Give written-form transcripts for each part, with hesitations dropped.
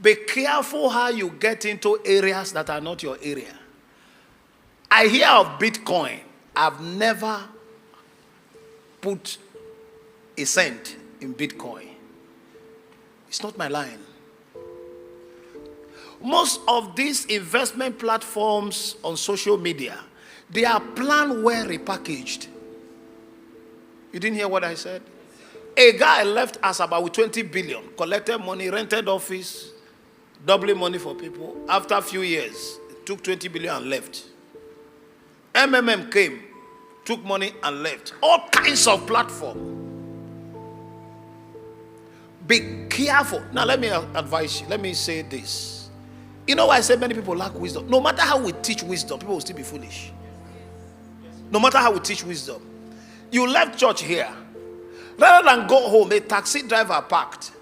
Be careful how you get into areas that are not your area. I hear of Bitcoin. I've never put a cent in Bitcoin. It's not my line. Most of these investment platforms on social media, they are planned well repackaged. You didn't hear what I said? A guy left Asaba with 20 billion, collected money, rented office, doubling money for people. After a few years, took 20 billion and left. MMM came, took money and left. All kinds of platforms. Be careful. Now let me advise you. Let me say this. You know why I say many people lack wisdom? No matter how we teach wisdom, people will still be foolish. No matter how we teach wisdom. You left church here. Rather than go home, a taxi driver parked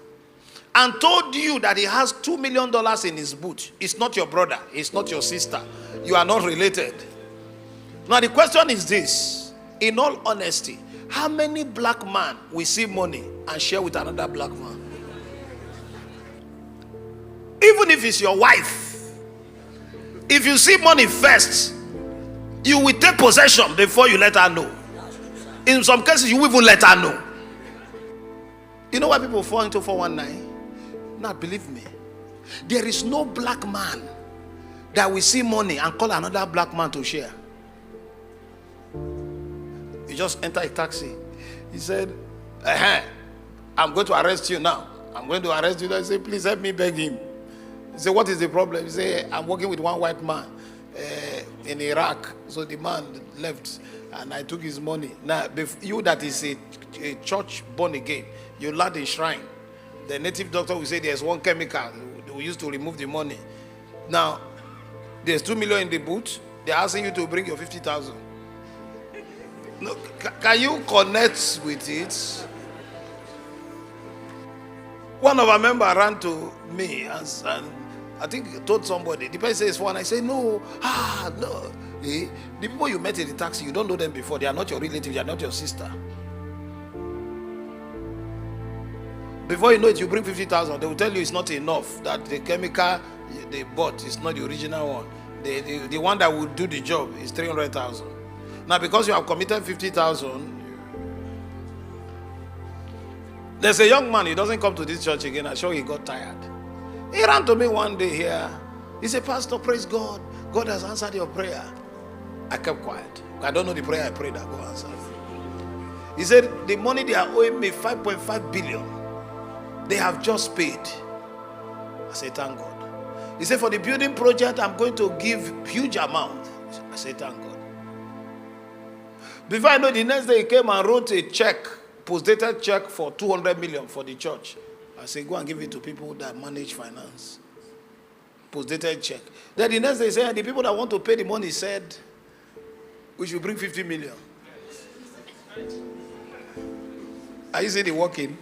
and told you that he has $2 million in his boot. It's not your brother. It's not your sister. You are not related. Now the question is this. In all honesty, how many black men will see money and share with another black man? Even if it's your wife. If you see money first, you will take possession before you let her know. In some cases, you will even let her know. You know why people fall into 419? Now, believe me. There is no black man that will see money and call another black man to share. You just enter a taxi. He said, I'm going to arrest you now. I'm going to arrest you. I say, please help me beg him. He said, what is the problem? He said, I'm working with one white man in Iraq. So the man left and I took his money. Now, you that is a church born again, you land in shrine. The native doctor will say there's one chemical we used to remove the money. Now, there's 2 million in the boot. They're asking you to bring your 50,000. No, can you connect with it? One of our members ran to me and I think told somebody. The person says one. I say no. No. The people you met in the taxi, you don't know them before. They are not your relative. They are not your sister. Before you know it, you bring 50,000. They will tell you it's not enough. That the chemical they bought is not the original one. The one that will do the job is 300,000. Now, because you have committed 50,000, there's a young man. He doesn't come to this church again. I'm sure he got tired. He ran to me one day here. He said, Pastor, praise God. God has answered your prayer. I kept quiet. I don't know the prayer I prayed that God answered. He said, the money they are owing me, 5.5 billion, they have just paid. I said, thank God. He said, for the building project, I'm going to give huge amount. I said, thank God. Before I know, the next day he came and wrote a check, post-dated check for 200 million for the church. I said, go and give it to people that manage finance. Post-dated check. Then the next day he said, the people that want to pay the money said, we should bring 50 million. Are you seeing the working?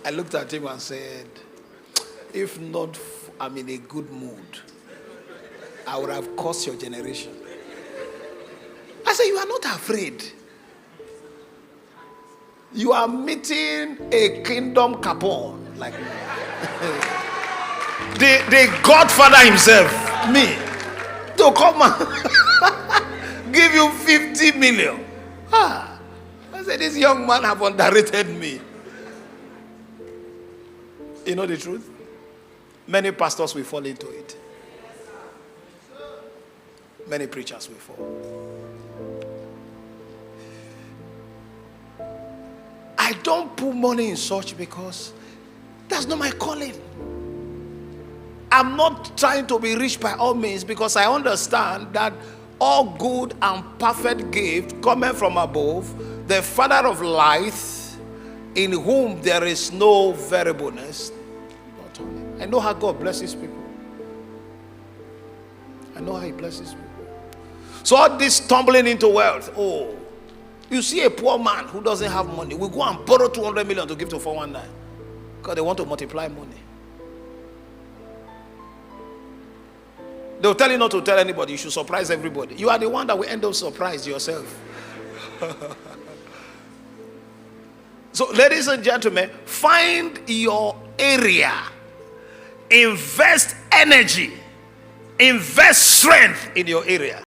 I looked at him and said, if not, I'm in a good mood. I would have cursed your generation. I said, you are not afraid. You are meeting a kingdom Capone, like the Godfather himself, me, to come and give you 50 million. I said, this young man have underrated me. You know the truth? Many pastors will fall into it. Many preachers will fall. I don't put money in such because that's not my calling. I'm not trying to be rich by all means because I understand that all good and perfect gift coming from above, the Father of light, in whom there is no variableness. I know how God blesses people. I know how He blesses people. So all this tumbling into wealth, you see a poor man who doesn't have money, will go and borrow 200 million to give to 419 because they want to multiply money. They'll tell you not to tell anybody. You should surprise everybody. You are the one that will end up surprised yourself. So, ladies and gentlemen, find your area. invest energy, invest strength in your area.